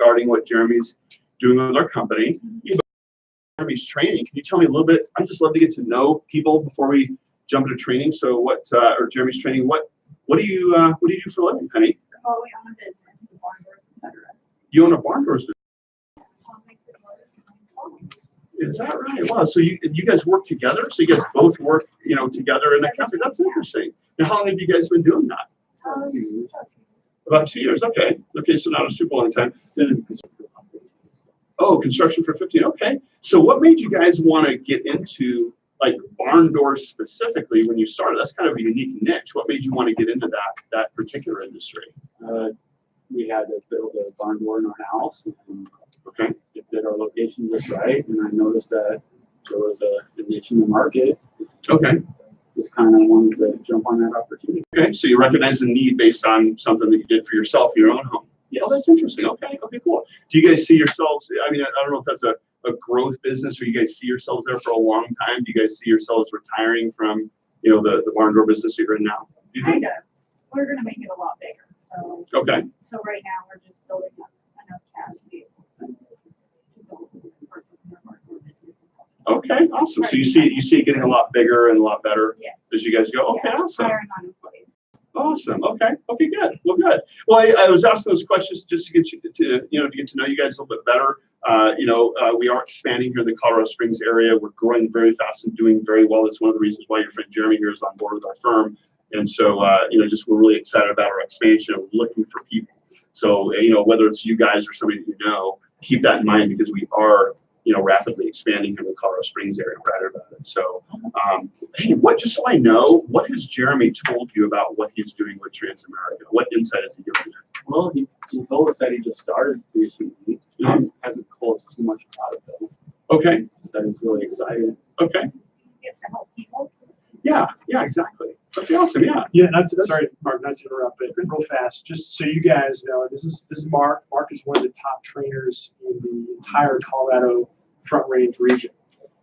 regarding what Jeremy's doing with our company. Jeremy's training. Can you tell me a little bit? I'd just love to get to know people before we jump into training. So what, or Jeremy's training, what do you do for a living, Penny? Oh, we own a business, barn doors, etc. You own a barn doors business? Is that right? Wow. So you guys work together? So you guys both work, together in a company? That's interesting. Now, how long have you guys been doing that? About 2 years. Okay. Okay. So not a super long time. Oh, construction for 15. Okay. So what made you guys want to get into like barn doors specifically when you started? That's kind of a unique niche. What made you want to get into that particular industry? We had to build a barn door in our house. And Okay. it did our location just right, and I noticed that there was a niche in the market. Okay. Just kind of wanted to jump on that opportunity. Okay. So you recognize the need based on something that you did for yourself in your own home. Yes. Oh, that's interesting. Okay. Okay, cool. Do you guys see yourselves, I mean, I don't know if that's a growth business or you guys see yourselves there for a long time. Do you guys see yourselves retiring from, the barn door business you're in now? Kind of. We're going to make it a lot bigger. So, Okay. so right now we're just building up enough cash to be able to build a barn door business. Okay. Awesome. So you see it getting a lot bigger and a lot better Yes. as you guys go. Okay. Yeah, Awesome. hiring on employees. Awesome. Okay. Okay. Good. Well, good. Well, I was asking those questions just to get you to get to know you guys a little bit better. We are expanding here in the Colorado Springs area. We're growing very fast and doing very well. That's one of the reasons why your friend Jeremy here is on board with our firm. And so, just we're really excited about our expansion. We're looking for people. So, whether it's you guys or somebody that you know, keep that in mind because we are, rapidly expanding here in the Colorado Springs area. Right about it. So, hey, just so I know, what has Jeremy told you about what he's doing with Transamerica? What insight has he given you? Well, he told us that he just started recently. He hasn't told us too much about it though. Okay. He said he's really excited. Okay. He gets to help people. Yeah. Exactly. Okay. Awesome. Yeah. Yeah, sorry, Mark, not to interrupt, but real fast, just so you guys know, this is Mark. Mark is one of the top trainers in the entire Colorado Front Range region.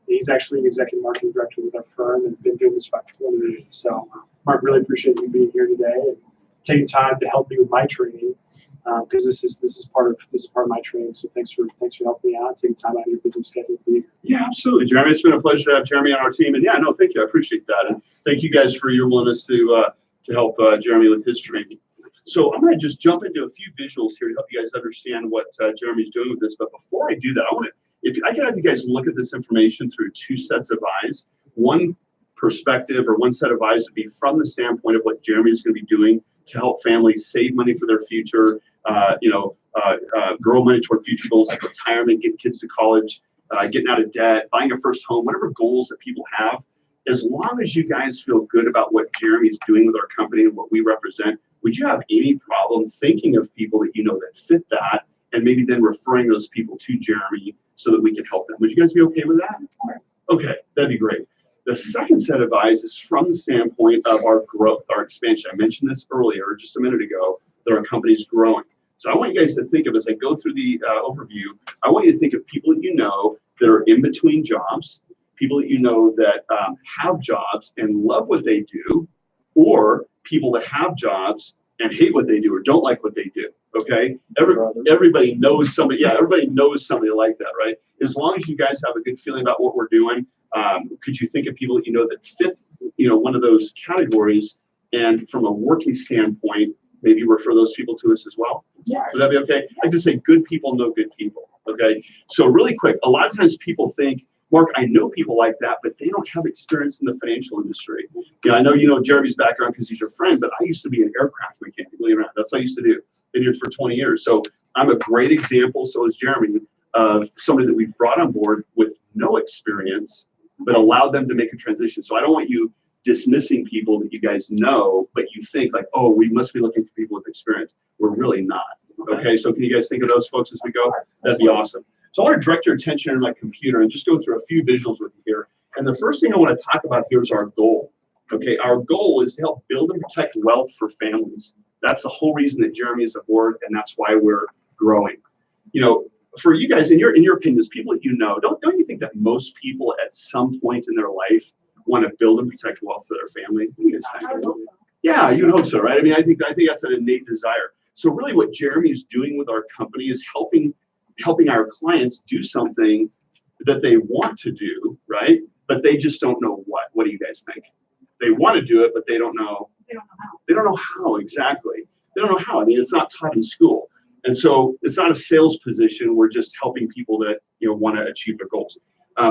He's actually an executive marketing director with our firm and been doing this for about 20 years. So, Mark, really appreciate you being here today and taking time to help me with my training because this is part of my training. So thanks for helping me out, taking time out of your busy schedule for me. Yeah, absolutely, Jeremy. It's been a pleasure to have Jeremy on our team. And yeah, no, thank you. I appreciate that. And thank you guys for your willingness to help Jeremy with his training. So I'm going to just jump into a few visuals here to help you guys understand what Jeremy's doing with this. But before I do that, if I can have you guys look at this information through two sets of eyes, one perspective or one set of eyes would be from the standpoint of what Jeremy is going to be doing to help families save money for their future, grow money toward future goals like retirement, getting kids to college, getting out of debt, buying a first home, whatever goals that people have. As long as you guys feel good about what Jeremy's doing with our company and what we represent, would you have any problem thinking of people that that fit that and maybe then referring those people to Jeremy so that we can help them? Would you guys be okay with that? Of course. Okay, that'd be great. The second set of eyes is from the standpoint of our growth, our expansion. I mentioned this earlier, just a minute ago, that our company is growing. So I want you guys to think of, as I go through the overview, I want you to think of people that you know that are in between jobs, people that you know that have jobs and love what they do, or people that have jobs and hate what they do or don't like what they do. Okay, everybody knows somebody. Yeah, everybody knows somebody like that, right? As long as you guys have a good feeling about what we're doing, could you think of people that you know that fit, one of those categories? And from a working standpoint, maybe refer those people to us as well. Yeah. Would that be okay? I like to say, good people know good people. Okay. So really quick, a lot of times people think, Mark, I know people like that, but they don't have experience in the financial industry. I know you know Jeremy's background because he's your friend, but I used to be an aircraft mechanic, believe it or not. That's what I used to do. Been here for 20 years. So I'm a great example, so is Jeremy, of somebody that we've brought on board with no experience, but allowed them to make a transition. So I don't want you dismissing people that you guys know, but you think like, oh, we must be looking for people with experience. We're really not. Okay, so can you guys think of those folks as we go? That'd be awesome. So I want to direct your attention to my computer and just go through a few visuals with you here. And the first thing I want to talk about here is our goal. Okay, our goal is to help build and protect wealth for families. That's the whole reason that Jeremy is aboard, and that's why we're growing. For you guys, in your opinions, people that you know, don't you think that most people at some point in their life want to build and protect wealth for their family? What do you guys think? Yeah, you would hope so, right? I mean, I think that's an innate desire. So really what Jeremy is doing with our company is helping our clients do something that they want to do, right? But they just don't know what. What do you guys think? They want to do it, but they don't know. They don't know how. They don't know how exactly. They don't know how. I mean, it's not taught in school. And so it's not a sales position. We're just helping people that, want to achieve their goals.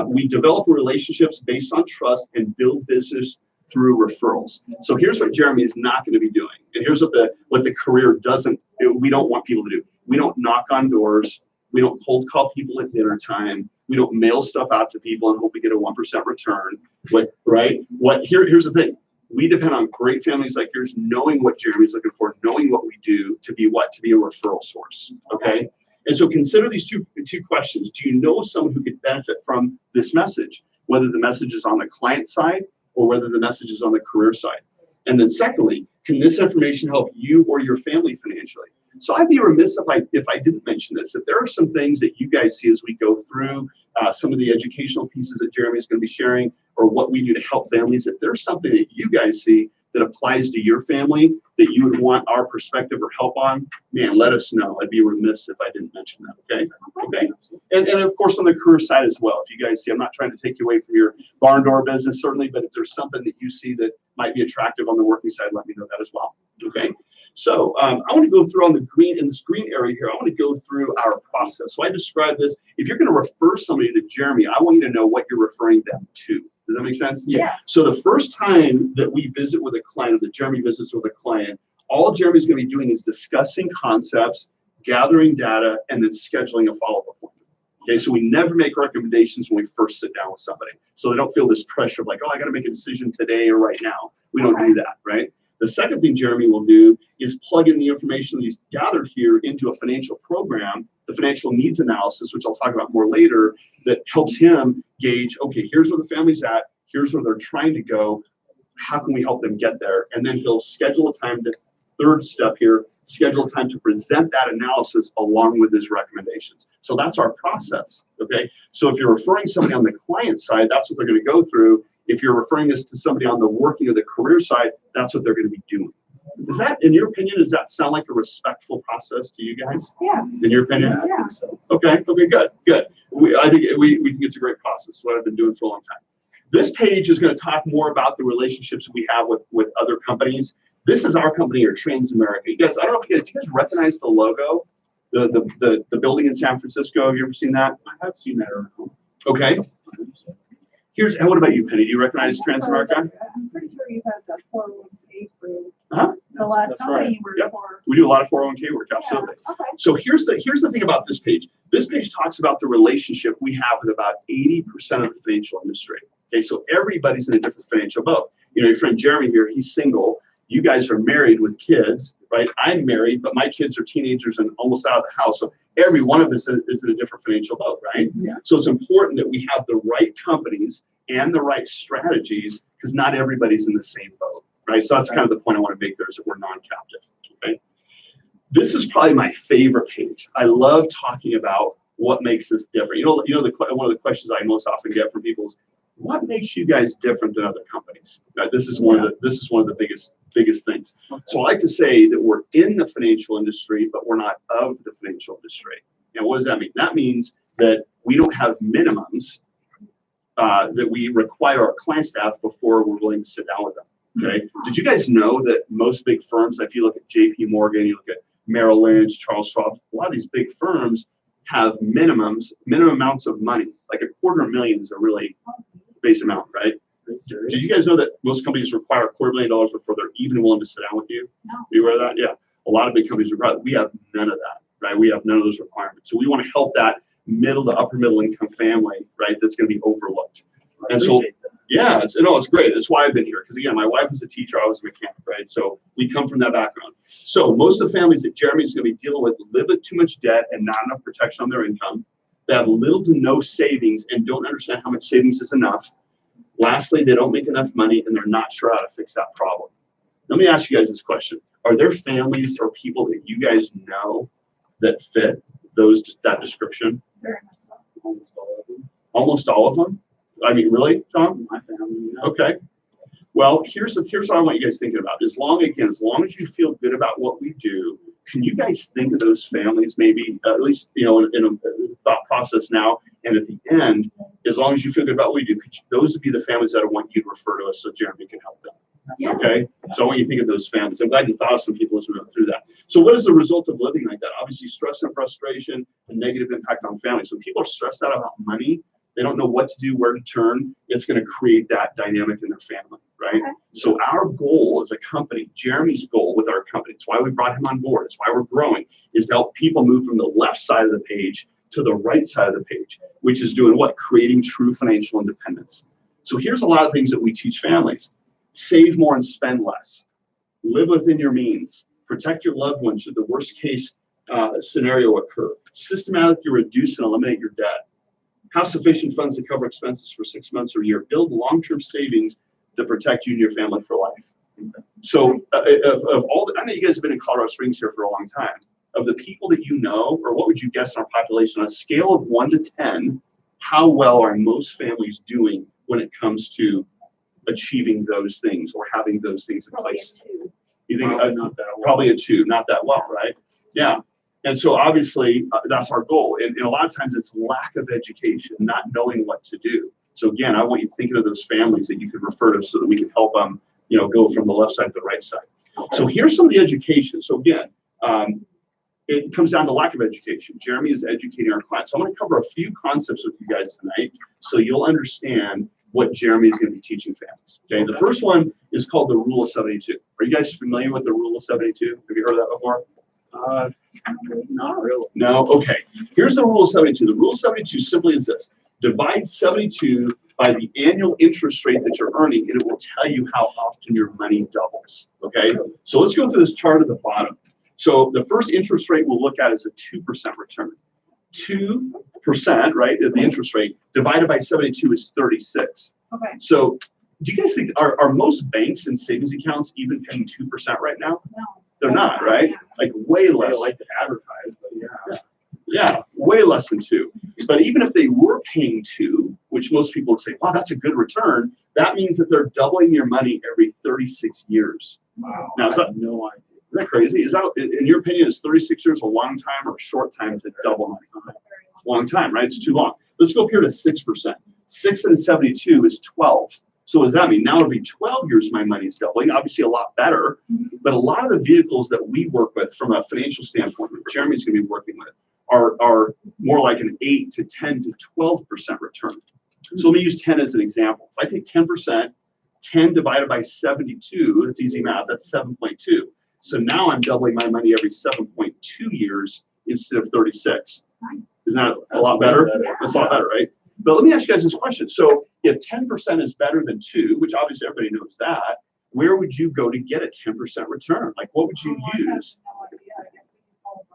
We develop relationships based on trust and build business through referrals. So here's what Jeremy is not going to be doing. And here's what the career we don't want people to do. We don't knock on doors. We don't cold call people at dinner time. We don't mail stuff out to people and hope we get a 1% return. Here's the thing. We depend on great families like yours knowing what Jeremy's looking for, knowing what we do to be a referral source. Okay. And so consider these two questions. Do you know someone who could benefit from this message, whether the message is on the client side or whether the message is on the career side? And then secondly, can this information help you or your family financially? So I'd be remiss if I didn't mention this. If there are some things that you guys see as we go through some of the educational pieces that Jeremy is going to be sharing, or what we do to help families, if there's something that you guys see that applies to your family that you would want our perspective or help on, man, let us know. I'd be remiss if I didn't mention that. Okay. And of course on the career side as well. If you guys see, I'm not trying to take you away from your barn door business certainly, but if there's something that you see that might be attractive on the working side, let me know that as well. Okay. So I want to go through in this green area here, I want to go through our process. So I described this. If you're going to refer somebody to Jeremy, I want you to know what you're referring them to. Does that make sense? Yeah. So the first time that we visit with a client, or that Jeremy visits with a client, all Jeremy's going to be doing is discussing concepts, gathering data, and then scheduling a follow-up appointment. Okay, so we never make recommendations when we first sit down with somebody. So they don't feel this pressure of like, oh, I got to make a decision today or right now. We don't do that, right? The second thing Jeremy will do is plug in the information that he's gathered here into a financial program, the financial needs analysis, which I'll talk about more later, that helps him gauge, okay, here's where the family's at, here's where they're trying to go, how can we help them get there? And then he'll schedule a time third step here, schedule a time to present that analysis along with his recommendations. So that's our process, okay? So if you're referring somebody on the client side, that's what they're going to go through. If you're referring this to somebody on the working or the career side, that's what they're going to be doing. Does that, in your opinion, does that sound like a respectful process to you guys? Yeah. In your opinion? Yeah. I think so. Okay, good. I think we think it's a great process. It's what I've been doing for a long time. This page is going to talk more about the relationships we have with other companies. This is our company here, Transamerica. You guys, I don't know if you guys recognize the logo, the building in San Francisco. Have you ever seen that? I have seen that around. Okay. And what about you, Penny? Do you recognize Transamerica? I'm pretty sure you have the 401k through Uh-huh. the last That's company right. you worked Yep. for. We do a lot of 401k work, absolutely. Yeah. Okay. So here's the thing about this page. This page talks about the relationship we have with about 80% of the financial industry. Okay, so everybody's in a different financial boat. Your friend Jeremy here, he's single. You guys are married with kids, right? I'm married, but my kids are teenagers and almost out of the house. So every one of us is in a different financial boat, right? Yeah. So it's important that we have the right companies and the right strategies because not everybody's in the same boat, right? So that's kind of the point I want to make there is that we're non-captive, okay? This is probably my favorite page. I love talking about what makes us different. One of the questions I most often get from people is, what makes you guys different than other companies? Right? This is one of the biggest things. Okay. So I like to say that we're in the financial industry, but we're not of the financial industry. And what does that mean? That means that we don't have minimums that we require our clients to have before we're willing to sit down with them. Okay. Did you guys know that most big firms, if you look at JP Morgan, you look at Merrill Lynch, Charles Schwab, a lot of these big firms have minimum amounts of money. Like $250,000 is a really base amount, right? Did you guys know that most companies require $250,000 before they're even willing to sit down with you? No. You aware of that? Yeah. A lot of big companies require. We have none of that, right? We have none of those requirements. So we want to help that middle to upper middle income family, right? That's going to be overlooked. And so, yeah, it's great. That's why I've been here. Because again, my wife was a teacher, I was a mechanic, right? So we come from that background. So most of the families that Jeremy's going to be dealing with live with too much debt and not enough protection on their income. They have little to no savings and don't understand how much savings is enough. Lastly, they don't make enough money and they're not sure how to fix that problem. Let me ask you guys this question. Are there families or people that you guys know that fit that description? Very much so. Almost all of them. Almost all of them? I mean, really, Tom? My family. Yeah. Okay. Well, here's what I want you guys thinking about. As long as you feel good about what we do, can you guys think of those families maybe, at least, in a thought process now, and at the end, as long as you feel good about what we do, those would be the families that I want you to refer to us so Jeremy can help them. Yeah. Okay, so I want you to think of those families. I'm glad you thought of some people as we went through that. So what is the result of living like that? Obviously, stress and frustration, a negative impact on families. When people are stressed out about money, they don't know what to do, where to turn. It's going to create that dynamic in their family, right? Okay. So our goal as a company, Jeremy's goal with our company, it's why we brought him on board, it's why we're growing, is to help people move from the left side of the page to the right side of the page, which is doing what? Creating true financial independence. So here's a lot of things that we teach families. Save more and spend less. Live within your means. Protect your loved ones should the worst case scenario occur. Systematically reduce and eliminate your debt. Have sufficient funds to cover expenses for 6 months or a year. Build long-term savings to protect you and your family for life. So of all I know you guys have been in Colorado Springs here for a long time. Of the people that you know, or what would you guess in our population, on a scale of 1 to 10, how well are most families doing when it comes to achieving those things or having those things in Probably a place? 2. You think Probably not that well. probably a 2, not that well, right? Yeah. And so obviously that's our goal. And a lot of times it's lack of education, not knowing what to do. So again, I want you thinking of those families that you could refer to so that we can help them, go from the left side to the right side. So here's some of the education. So again, it comes down to lack of education. Jeremy is educating our clients. So I'm going to cover a few concepts with you guys tonight so you'll understand what Jeremy is going to be teaching families. Okay, the first one is called the Rule of 72. Are you guys familiar with the Rule of 72? Have you heard of that before? Not really. No? Okay. Here's the Rule of 72. The Rule of 72 simply is this. Divide 72 by the annual interest rate that you're earning, and it will tell you how often your money doubles. Okay? So let's go through this chart at the bottom. So the first interest rate we'll look at is a 2% return. 2%, right, of the interest rate divided by 72 is 36. Okay. So do you guys think, are most banks and savings accounts even paying 2% right now? No. They're not, right? Yeah. Like way They less. like to advertise, but yeah. Yeah, way less than 2. But even if they were paying 2, which most people would say, wow, that's a good return, that means that they're doubling your money every 36 years. Wow. Now, is I that- have no idea. Isn't that crazy? Is that, in your opinion, is 36 years a long time or a short time to double money? Long time, right? It's too long. Let's go up here to 6%. 6 and 72 is 12. So what does that mean? Now every 12 years, my money is doubling. Obviously a lot better, but a lot of the vehicles that we work with from a financial standpoint, that Jeremy's going to be working with, are more like an 8 to 10 to 12% return. So let me use 10 as an example. If I take 10%, 10 divided by 72, it's easy math, that's 7.2. So now I'm doubling my money every 7.2 years instead of 36. Isn't that a lot better? That's a lot better, right? But let me ask you guys this question. So if 10% is better than 2, which obviously everybody knows that, where would you go to get a 10% return? Like what would you use? No idea. I guess we can call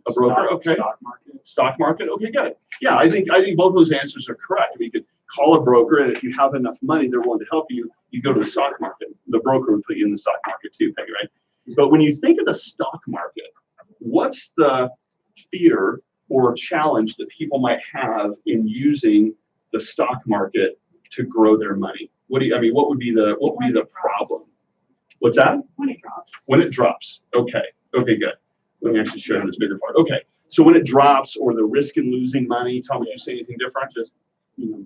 a broker. A broker? Okay. Stock market. Stock market? Okay, good. Yeah, I think both of those answers are correct. You could call a broker, and if you have enough money, they're willing to help you. You go to the stock market. The broker would put you in the stock market too, Peggy, right? But when you think of the stock market, what's the fear or challenge that people might have in using the stock market to grow their money? What would be the problem? What's that? When it drops. When it drops. Okay, good. Let me actually show you this bigger part. Okay, so when it drops or the risk in losing money, Tom, would you say anything different? Just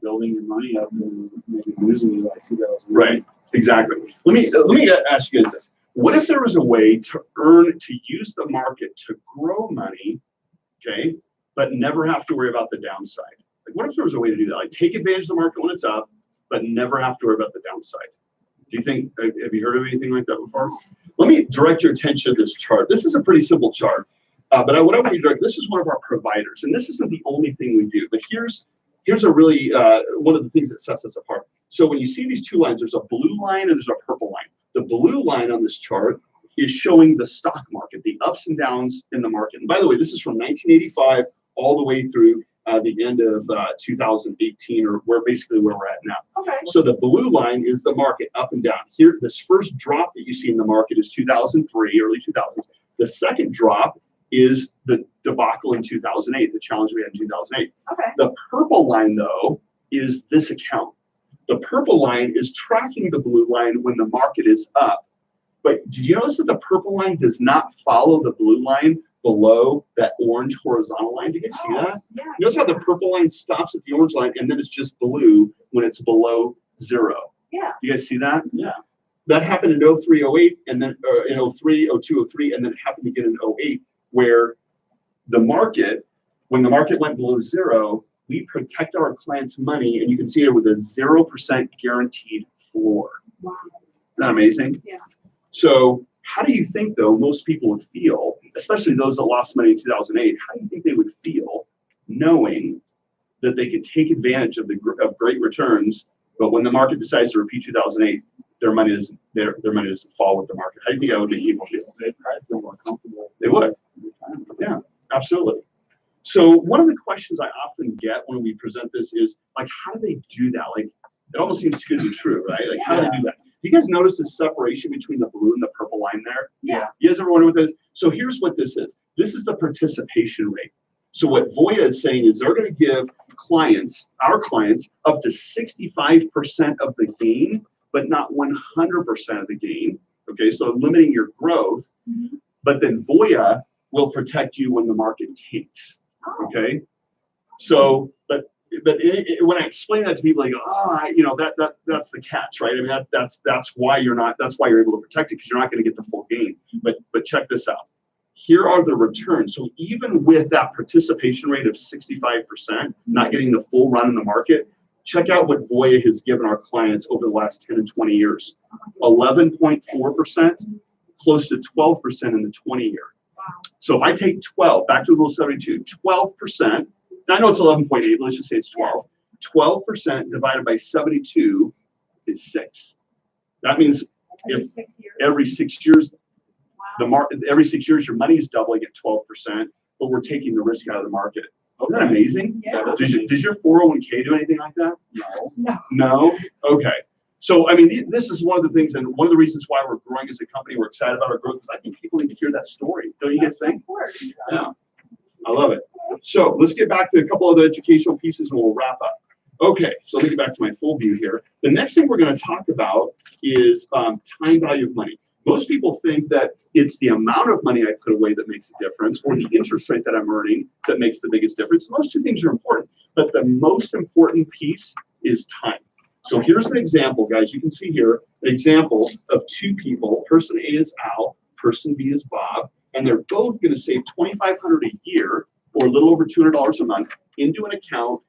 Building your money up and maybe losing it like 2000. right, exactly. Let me ask you guys this. What if there was a way to use the market to grow money, okay, but never have to worry about the downside? Like what if there was a way to do that? Like take advantage of the market when it's up, but never have to worry about the downside. Do you think, have you heard of anything like that before? Let me direct your attention to this chart. This is a pretty simple chart, but what I want you to direct, this is one of our providers, and this isn't the only thing we do, but here's a really, one of the things that sets us apart. So when you see these two lines, there's a blue line and there's a purple line. The blue line on this chart is showing the stock market, the ups and downs in the market. And by the way, this is from 1985 all the way through the end of 2018, or where we're at now. Okay. So the blue line is the market up and down. Here, this first drop that you see in the market is 2003, early 2000s. The second drop is the debacle in 2008, the challenge we had in 2008. Okay. The purple line, though, is this account. The purple line is tracking the blue line when the market is up, But did you notice that the purple line does not follow the blue line below that orange horizontal line? Do you guys see that? Yeah. Notice how the purple line stops at the orange line and then it's just blue when it's below 0. Yeah. You guys see that? Yeah. That happened in 03, 08, and then in 03, 02, 03, and then it happened again in 08, where the market, when the market went below 0, we protect our clients' money, and you can see it with a 0% guaranteed floor. Wow. Isn't that amazing? Yeah. So how do you think, though, most people would feel, especially those that lost money in 2008, how do you think they would feel knowing that they could take advantage of of great returns, but when the market decides to repeat 2008, their money doesn't fall with the market? How do you think that would make people feel? They'd probably feel more comfortable. They would. Yeah, absolutely. So one of the questions I often get when we present this is, like, how do they do that? Like, it almost seems too good to be true, right? Like, how do they do that? You guys notice the separation between the blue and the purple line there? Yeah. You guys ever wonder what this is? So here's what this is. This is the participation rate. So what Voya is saying is they're going to give clients, our clients, up to 65% of the gain, but not 100% of the gain. Okay, so limiting your growth. Mhm. But then Voya will protect you when the market tanks. Oh. Okay, so when I explain that to people, they go, that's the catch, right? I mean, that's why you're able to protect it, because you're not going to get the full gain. But check this out. Here are the returns. So even with that participation rate of 65%, not getting the full run in the market, check out what Voya has given our clients over the last 10 and 20 years. 11.4%, close to 12% in the 20-year. Wow. So if I take 12, back to Rule 72, 12%, I know it's 11.8, but let's just say it's 12. 12% divided by 72 is 6. That means Every if 6 years. every 6 years, Wow. every 6 years your money is doubling at 12%, but we're taking the risk out of the market. Isn't that amazing? Yeah. Does your 401k do anything like that? No. No. No? Okay. So, I mean, this is one of the things, and one of the reasons why we're growing as a company, we're excited about our growth, is I think people need to hear that story. Don't you guys think? Of course. Yeah. I love it. So let's get back to a couple of the educational pieces and we'll wrap up. Okay, so let me get back to my full view here. The next thing we're going to talk about is time value of money. Most people think that it's the amount of money I put away that makes a difference, or the interest rate that I'm earning that makes the biggest difference. Those two things are important, but the most important piece is time. So here's an example, guys. You can see here an example of two people. Person A is Al, person B is Bob, and they're both going to save $2,500 a year, or a little over $200 a month, into an account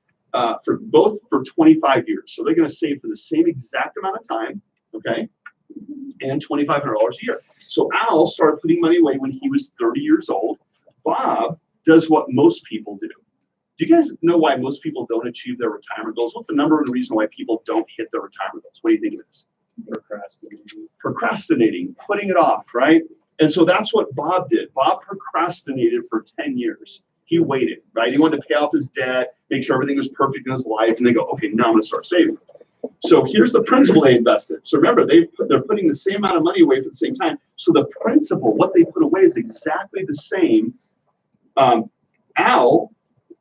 for 25 years. So they're going to save for the same exact amount of time, okay, and $2,500 a year. So Al started putting money away when he was 30 years old. Bob does what most people do. Do you guys know why most people don't achieve their retirement goals? What's the number one reason why people don't hit their retirement goals? What do you think it is? Procrastinating, putting it off, right? And so that's what Bob did. Bob procrastinated for 10 years. He waited, right? He wanted to pay off his debt, make sure everything was perfect in his life, and they go, okay, now I'm going to start saving. So here's the principal they invested. So remember, they're putting the same amount of money away for the same time. So the principal, what they put away, is exactly the same. Al,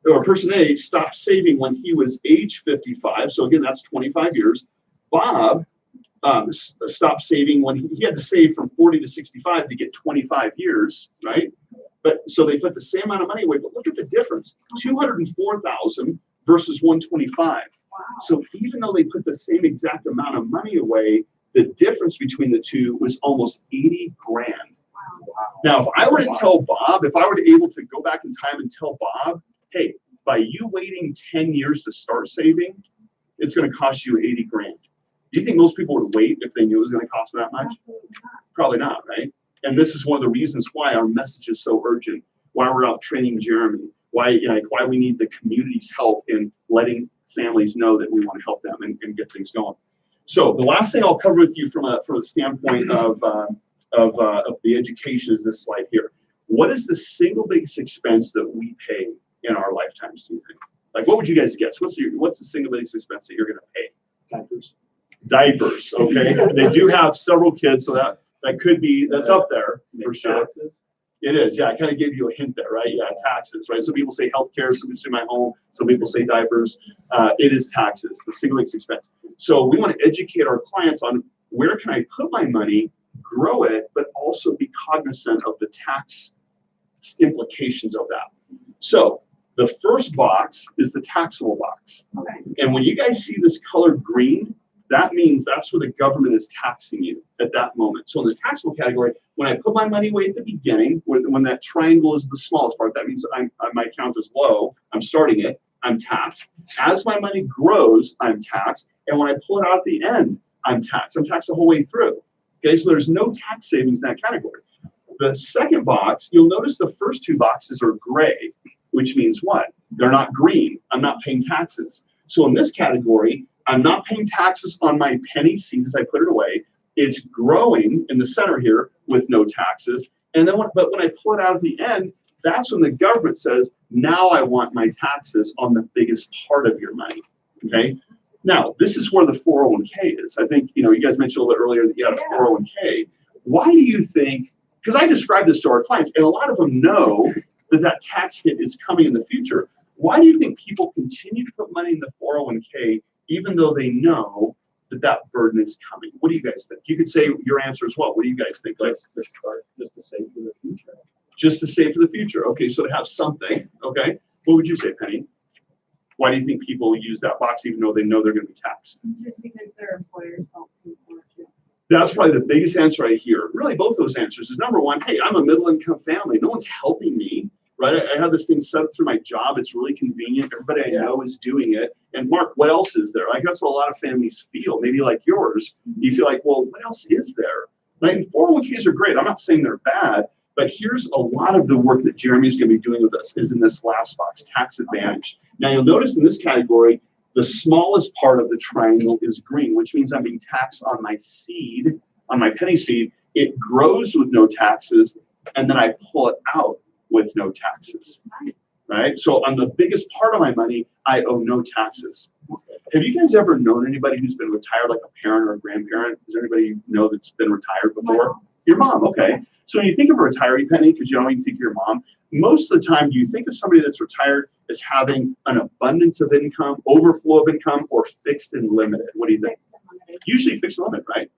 or person A, stopped saving when he was age 55. So again, that's 25 years. Bob stopped saving when he had to save from 40 to 65 to get 25 years, right? But so they put the same amount of money away, but look at the difference: 204,000 versus 125. Wow. So even though they put the same exact amount of money away, the difference between the two was almost 80 grand. Wow. Now, if I were to tell Bob, if I were to able to go back in time and tell Bob, hey, by you waiting 10 years to start saving, it's going to cost you 80 grand. Do you think most people would wait if they knew it was going to cost that much? Absolutely not. Probably not, right? And this is one of the reasons why our message is so urgent, why we're out training Jeremy, why we need the community's help in letting families know that we want to help them and get things going. So the last thing I'll cover with you from a standpoint of the education is this slide here. What is the single biggest expense that we pay in our lifetimes, do you think? Like, what would you guys guess? What's the single biggest expense that you're going to pay? Diapers. Diapers, okay? They do have several kids, so that could be, that's up there for sure. Taxes. It is, yeah. I kind of gave you a hint there, right? Yeah, taxes, right? Some people say healthcare, some people say my home, some people say diapers. It is taxes, the single biggest expense. So we want to educate our clients on where can I put my money grow it, but also be cognizant of the tax implications of that. So the first box is the taxable box. Okay. And when you guys see this color green, that means that's where the government is taxing you at that moment. So in the taxable category, when I put my money away at the beginning, when that triangle is the smallest part, that means my account is low, I'm starting it, I'm taxed. As my money grows, I'm taxed. And when I pull it out at the end, I'm taxed. I'm taxed the whole way through. Okay, so there's no tax savings in that category. The second box, you'll notice the first two boxes are gray, which means what? They're not green. I'm not paying taxes. So in this category, I'm not paying taxes on my penny seed as I put it away. It's growing in the center here with no taxes. And then, but when I pull it out at the end, that's when the government says, now I want my taxes on the biggest part of your money. Okay. Now, this is where the 401k is. I think, you guys mentioned a little bit earlier that you had a 401k. Why do you think, because I describe this to our clients, and a lot of them know that tax hit is coming in the future. Why do you think people continue to put money in the 401k even though they know that burden is coming? What do you guys think? You could say your answer as well. What do you guys think? Just to save for the future. Just to save for the future. Okay, so to have something. Okay, what would you say, Penny? Why do you think people use that box even though they know they're going to be taxed? Just because their employers don't pay for it too. That's probably the biggest answer I hear. Really, both those answers is number one, hey, I'm a middle income family. No one's helping me, right? I have this thing set up through my job. It's really convenient. Everybody I know is doing it. And Mark, what else is there? Like, that's what a lot of families feel. Maybe like yours, you feel like, well, what else is there? Right? 401ks are great. I'm not saying they're bad, but here's a lot of the work that Jeremy's going to be doing with us is in this last box, tax advantage. Now you'll notice in this category, the smallest part of the triangle is green, which means I'm being taxed on my seed, on my penny seed. It grows with no taxes, and then I pull it out with no taxes, right? So on the biggest part of my money, I owe no taxes. Have you guys ever known anybody who's been retired, like a parent or a grandparent? Does anybody you know that's been retired before? Your mom, okay. So when you think of a retiree, Penny, because you don't even think of your mom, most of the time, do you think of somebody that's retired as having an abundance of income, overflow of income, or fixed and limited? What do you think? Usually fixed and limited, right?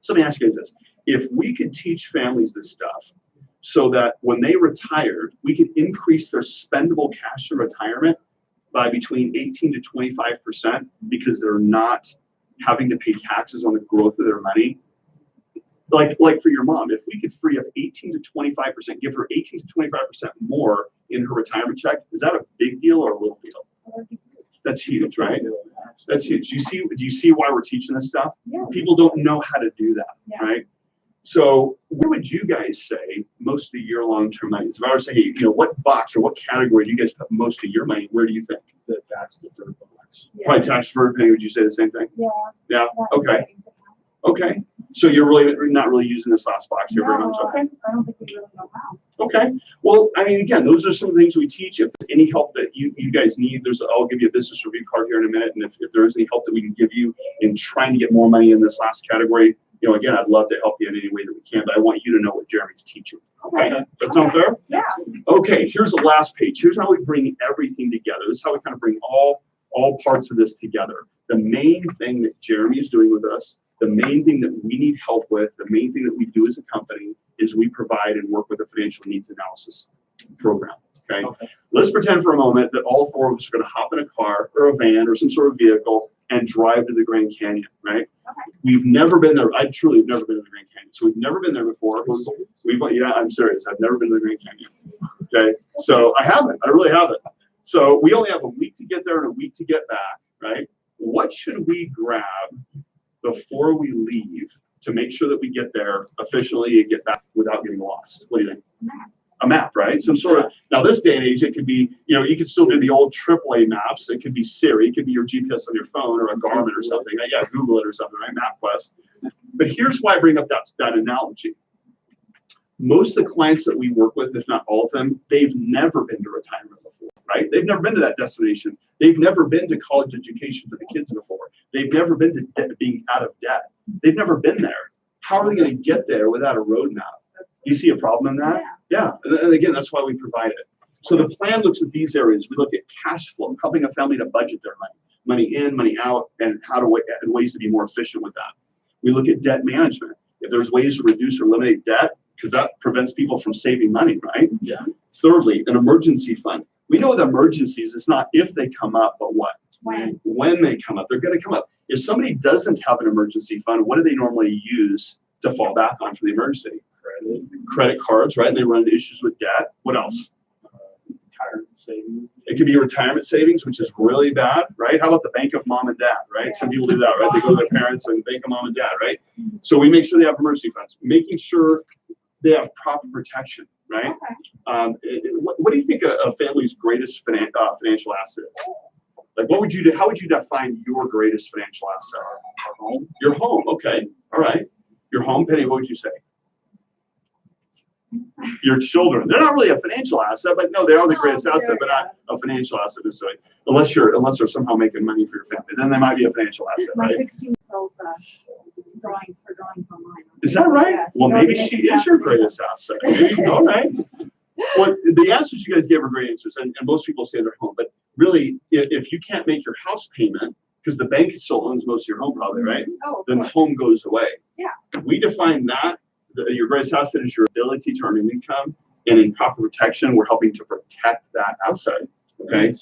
So let me ask you guys this. If we could teach families this stuff so that when they retired, we could increase their spendable cash in retirement by between 18 to 25% because they're not having to pay taxes on the growth of their money. Like for your mom, if we could free up 18 to 25%, give her 18 to 25% more in her retirement check, is that a big deal or a little deal? That's huge, right? That's huge. Do you see why we're teaching this stuff? Yeah. People don't know how to do that, right? So where would you guys say most of your long-term money is? If I were to say, hey, what box or what category do you guys put most of your money? Where do you think? The tax deferred box. Probably tax deferred. Penny, would you say the same thing? Yeah. Yeah. Okay. Okay. So you're really not really using this last box here very much. Okay. I don't think we really know how. Okay. Well, I mean, again, those are some of the things we teach. If there's any help that you guys need, I'll give you a business review card here in a minute. And if there is any help that we can give you in trying to get more money in this last category, again, I'd love to help you in any way that we can, but I want you to know what Jeremy's teaching. Okay. That sound fair? Yeah. Okay. Here's the last page. Here's how we bring everything together. This is how we kind of bring all parts of this together. The main thing that Jeremy is doing with us, the main thing that we need help with, the main thing that we do as a company is we provide and work with a financial needs analysis program. Okay. Let's pretend for a moment that all four of us are going to hop in a car or a van or some sort of vehicle and drive to the Grand Canyon, right? We've never been there. I truly have never been to the Grand Canyon. So we've never been there before. Yeah, I'm serious. I've never been to the Grand Canyon. Okay. So I haven't. I really haven't. So we only have a week to get there and a week to get back, right? What should we grab before we leave to make sure that we get there efficiently and get back without getting lost? What do you think? A map, right? Some sort of, now this day and age, it could be, you could still do the old AAA maps. It could be Siri, it could be your GPS on your phone or a Garmin or something. Yeah, Google it or something, right? MapQuest. But here's why I bring up that analogy. Most of the clients that we work with, if not all of them, they've never been to retirement before, right? They've never been to that destination. They've never been to college education for the kids before. They've never been to being out of debt. They've never been there. How are they going to get there without a roadmap? Do you see a problem in that? Yeah. And again, that's why we provide it. So the plan looks at these areas. We look at cash flow, helping a family to budget their money in, money out, and and ways to be more efficient with that. We look at debt management. if there's ways to reduce or eliminate debt, because that prevents people from saving money, right? Yeah. Thirdly, an emergency fund. We know with emergencies, it's not if they come up, but what? When they come up, they're going to come up. If somebody doesn't have an emergency fund, what do they normally use to fall back on for the emergency? Credit cards, right? And they run into issues with debt. What else? Retirement savings. It could be retirement savings, which is really bad, right? How about the bank of mom and dad, right? Some people do that, right? They go to their parents and bank of mom and dad, right? So we make sure they have emergency funds, making sure they have proper protection, right? What do you think a family's greatest financial asset is? Like, what would you do? How would you define your greatest financial asset? Our home. Your home, okay, all right. Your home, Penny, what would you say? Your children. They're not really a financial asset, but no, they are the greatest asset, but not a financial asset necessarily. Unless they're somehow making money for your family, then they might be a financial asset, My right? 16 sells drawings online. Is that right? Yeah, Well, maybe already she makes is your half a greatest asset. Maybe. All right. Well, the answers you guys gave are great answers, and most people say they're home. But really, if you can't make your house payment, because the bank still owns most of your home, probably, right? Oh, Then home goes away. Yeah. We define that your greatest asset is your ability to earn an income, and in proper protection, we're helping to protect that asset. Okay.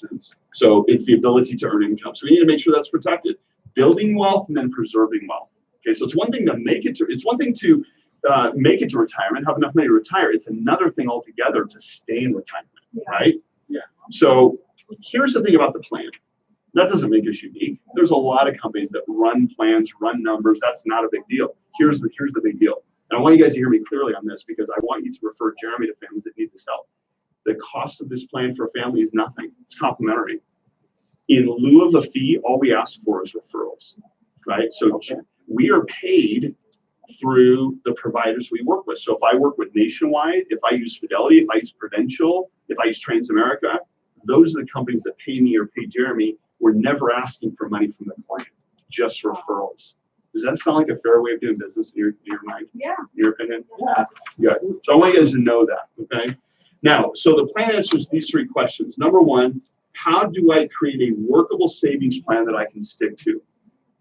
So it's the ability to earn income. So we need to make sure that's protected. Building wealth and then preserving wealth. Okay. So it's one thing to make it to retirement, have enough money to retire. It's another thing altogether to stay in retirement, right? Yeah. So here's the thing about the plan. That doesn't make us unique. There's a lot of companies that run plans, run numbers. That's not a big deal. Here's the big deal. And I want you guys to hear me clearly on this because I want you to refer Jeremy to families that need this help. The cost of this plan for a family is nothing. It's complimentary. In lieu of a fee, all we ask for is referrals, right? So we are paid through the providers we work with. So if I work with Nationwide, if I use Fidelity, if I use Prudential, if I use Transamerica, those are the companies that pay me or pay Jeremy. We're never asking for money from the client, just referrals. Does that sound like a fair way of doing business in your mind? Yeah. In your opinion? Yeah. Good. So I want you guys to know that, okay? Now, so the plan answers these three questions. Number one, how do I create a workable savings plan that I can stick to?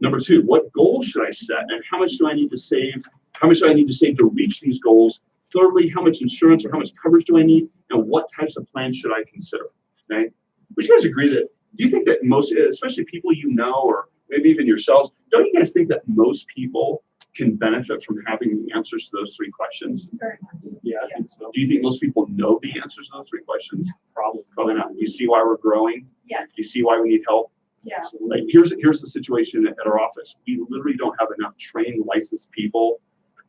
Number two, what goals should I set and how much do I need to save? How much do I need to save to reach these goals? Thirdly, how much insurance or how much coverage do I need? And what types of plans should I consider? Okay? Would you guys agree that, do you think that most, especially people you know, or maybe even yourselves, don't you guys think that most people can benefit from having the answers to those three questions? Very much. Yeah, I think so. Do you think most people know the answers to those three questions? Probably. Probably not. You see why we're growing? Yes. You see why we need help? Yeah. Like here's the situation at our office. We literally don't have enough trained, licensed people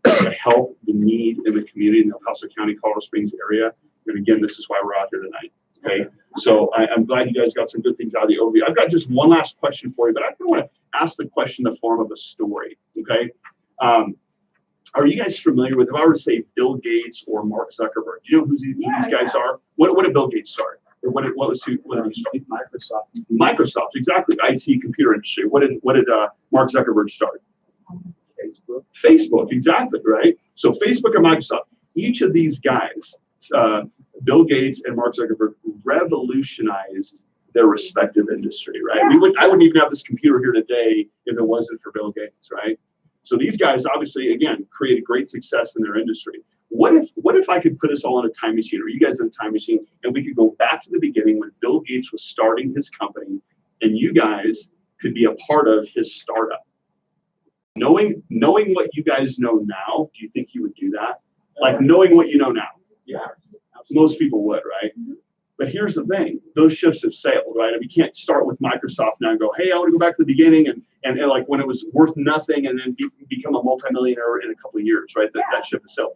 to help the need in the community in the El Paso County, Colorado Springs area. And again, this is why we're out here tonight. Okay. So I'm glad you guys got some good things out of the overview. I've got just one last question for you, but I want to ask the question in the form of a story. Okay. Are you guys familiar with, if I were to say Bill Gates or Mark Zuckerberg, do you know who these guys are? What did Bill Gates start? Or what did he start? Microsoft. Microsoft, exactly. IT, computer industry. What did Mark Zuckerberg start? Facebook. Facebook, exactly, right? So Facebook and Microsoft, each of these guys, Bill Gates and Mark Zuckerberg, revolutionized their respective industry, right? Yeah. I wouldn't even have this computer here today if it wasn't for Bill Gates, right? So these guys obviously, again, created great success in their industry. What if I could put us all in a time machine, or you guys in a time machine, and we could go back to the beginning when Bill Gates was starting his company, and you guys could be a part of his startup? Knowing what you guys know now, do you think you would do that? Like knowing what you know now? Yeah. Most people would, right? But here's the thing, those ships have sailed, right? And we can't start with Microsoft now and go, hey, I want to go back to the beginning and like when it was worth nothing and then become a multimillionaire in a couple of years, right? That ship has sailed.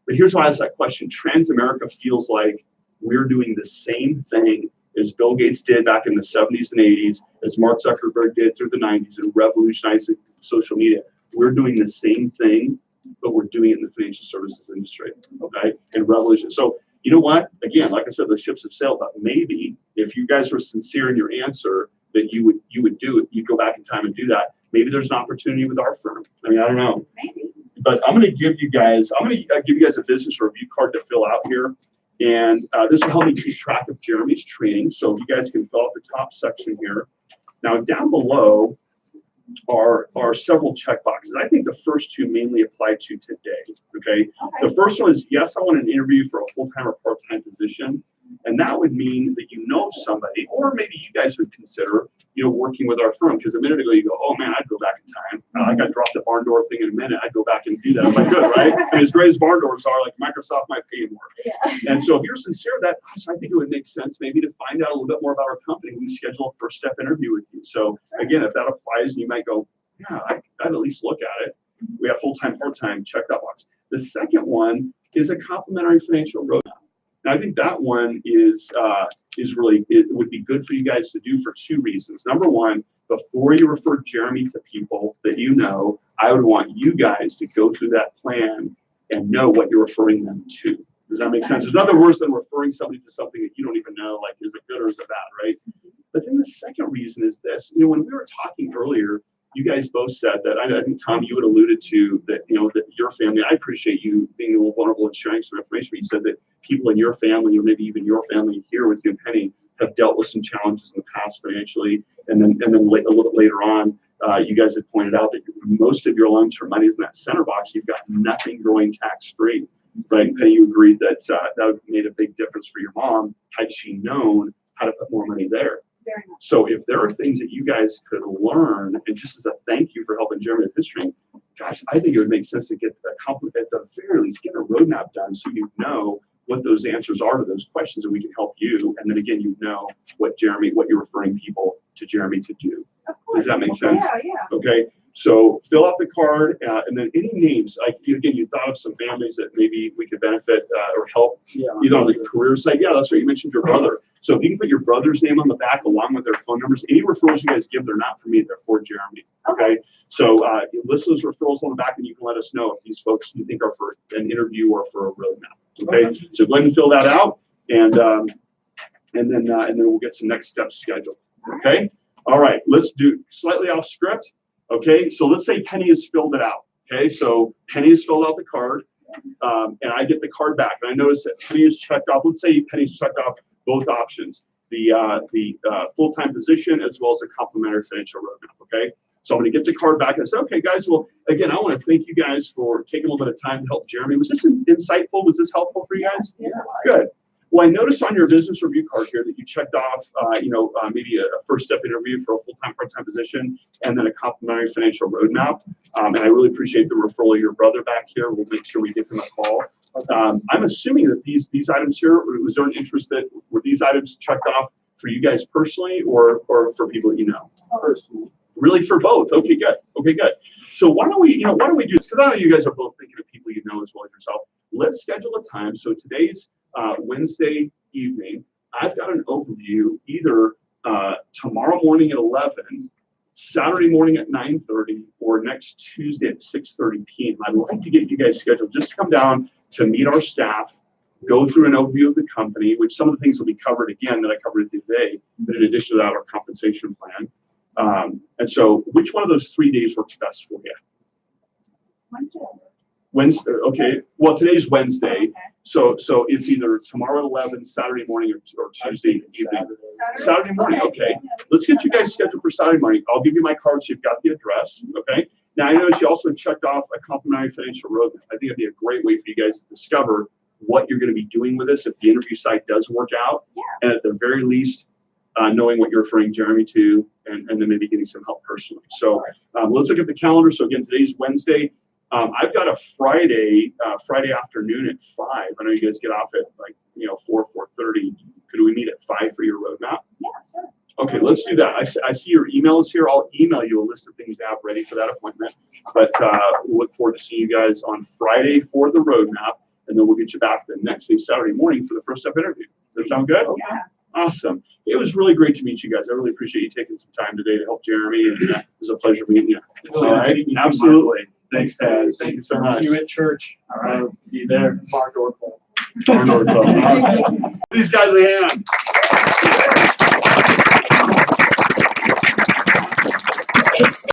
But here's why I asked that question. Transamerica feels like we're doing the same thing as Bill Gates did back in the 70s and 80s, as Mark Zuckerberg did through the 90s and revolutionized social media. We're doing the same thing, but we're doing it in the financial services industry, okay? And revolution. So you know what? Again, like I said, those ships have sailed. But maybe if you guys were sincere in your answer that you would do it, you'd go back in time and do that. Maybe there's an opportunity with our firm. I mean, I don't know. Maybe. But I'm going to give you guys a business review card to fill out here. And this will help me keep track of Jeremy's training. So you guys can fill out the top section here. Now down below, are several checkboxes. I think the first two mainly apply to today. Okay. The first one is, yes, I want an interview for a full-time or part-time position. And that would mean that you know somebody, or maybe you guys would consider, working with our firm. Because a minute ago you go, oh man, I'd go back in time. I got dropped the barn door thing in a minute. I'd go back and do that if I could, right? And as great as barn doors are, like Microsoft might pay you more. Yeah. And so if you're sincere of that, I think it would make sense maybe to find out a little bit more about our company. We schedule a first step interview with you. So again, if that applies, you might go, yeah, I'd at least look at it. We have full-time, part-time, check that box. The second one is a complimentary financial roadmap. And I think that one is really, it would be good for you guys to do for two reasons. Number one, before you refer Jeremy to people that you know, I would want you guys to go through that plan and know what you're referring them to. Does that make sense? There's nothing worse than referring somebody to something that you don't even know, like, is it good or is it bad, right? But then the second reason is this. When we were talking earlier, you guys both said that, I think, Tom, you had alluded to that, that your family, I appreciate you being a little vulnerable and sharing some information, but you said that people in your family, or maybe even your family here with you and Penny, have dealt with some challenges in the past financially. And then a little bit later on, you guys had pointed out that most of your long-term money is in that center box. You've got nothing growing tax-free, right? Penny, you agreed that that would have made a big difference for your mom had she known how to put more money there. Very much. So if there are things that you guys could learn, and just as a thank you for helping Jeremy with his training, gosh, I think it would make sense to get at the very least, get a roadmap done so you know what those answers are to those questions, and we can help you. And then again, you know what you're referring people to Jeremy to do. Of course. Does that make sense? Yeah. Okay. So fill out the card, and then any names. Again, you thought of some families that maybe we could benefit or help, either on the career side. Yeah, that's right. You mentioned your brother. So if you can put your brother's name on the back along with their phone numbers, any referrals you guys give, they're not for me, they're for Jeremy. Okay. So list those referrals on the back, and you can let us know if these folks you think are for an interview or for a roadmap. Okay. So go ahead and fill that out, and then we'll get some next steps scheduled. Okay. All right. Let's do slightly off script. Okay. So let's say Penny has filled it out. Okay. So Penny has filled out the card, and I get the card back, and I notice that Penny has checked off. Let's say Penny's checked off both options, the full-time position as well as a complimentary financial roadmap. Okay. So I'm going to get the card back and say, okay, guys, well, again, I want to thank you guys for taking a little bit of time to help Jeremy. Was this insightful? Was this helpful for you guys? Yeah. Good. Well, I noticed on your business review card here that you checked off, maybe a first step interview for a full-time, part-time position, and then a complimentary financial roadmap. And I really appreciate the referral of your brother back here. We'll make sure we give him a call. I'm assuming that these items here, was there an interest that were these items checked off for you guys personally, or for people that you know? Personally. Really, for both? Okay, good. Okay, good. So why don't we do this? Because I know you guys are both thinking of people you know as well as yourself. Let's schedule a time. So today's Wednesday evening. I've got an overview either tomorrow morning at 11, Saturday morning at 9:30, or next Tuesday at 6:30 p.m. I'd like to get you guys scheduled just to come down to meet our staff, go through an overview of the company, which some of the things will be covered again that I covered with you today, but in addition to that, our compensation plan. And so which one of those 3 days works best for you? Wednesday, okay. Well, today's Wednesday, Okay. so it's either tomorrow at 11, Saturday morning, or Tuesday evening. Saturday morning, okay. Let's get you guys scheduled for Saturday morning. I'll give you my card so you've got the address, okay? Now, I noticed you also checked off a complimentary financial roadmap. I think it'd be a great way for you guys to discover what you're going to be doing with this if the interview site does work out. Yeah. And at the very least, knowing what you're referring Jeremy to, and then maybe getting some help personally. So let's look at the calendar. So again, today's Wednesday. I've got a Friday afternoon at 5. I know you guys get off at 4:30. Could we meet at 5 for your roadmap? Yeah, sure. Okay, let's do that. I see your emails here. I'll email you a list of things to have ready for that appointment. But we'll look forward to seeing you guys on Friday for the roadmap, and then we'll get you back the next day, Saturday morning, for the first step interview. Does that sound good? Yeah. Awesome. It was really great to meet you guys. I really appreciate you taking some time today to help Jeremy, and it was a pleasure meeting you. All right, absolutely. Thanks, guys. Thank you so much. See you at church. All right. See you there. Barn door club. Awesome. These guys a hand.